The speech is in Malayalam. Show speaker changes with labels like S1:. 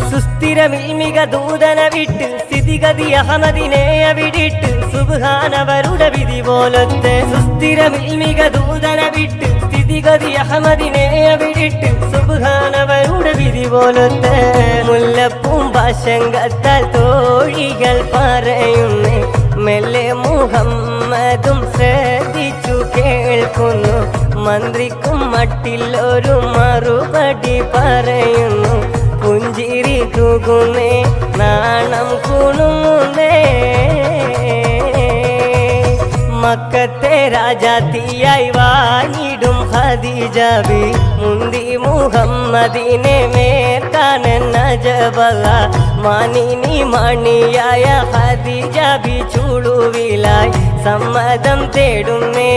S1: സുസ്ഥിരമിൽമിക ദൂതനെ വിട്ട് സ്ഥിതിഗതി അഹമ്മദിനെ അവിടിട്ട് സുബ്ഹാനവരുടെ വിധി പോലത്തെ സുസ്ഥിരമിൽമിക ദൂതനെ വിട്ട് സ്ഥിതിഗതി അഹമ്മദിനെ അവിടിട്ട് സുബ്ഹാനവരുടെ വിധി പോലത്തെ മുല്ലപ്പൂം ഭാഷങ്കത്താൽ തോഴികൾ പറയുന്നേ മെല്ലെ മുഹമ്മദും ശ്രദ്ധിച്ചു കേൾക്കുന്നു മന്ത്രിക്കും മട്ടിൽ ഒരു മറുപടി പറയുന്നു പുഞ്ചിരി തൂകുന്നേ നാണം കുണുങ്ങുന്നേ മക്കത്തെ രാജാത്തിയായി വാങ്ങിടും ഖദീജ ബി മുന്തി മുഹമ്മദിനെ മേർക്കാനെന്ന ജബല മാനിനി മണിയായ ഖദീജ ബി ചുളുവിലായി സമ്മതം തേടുന്നേ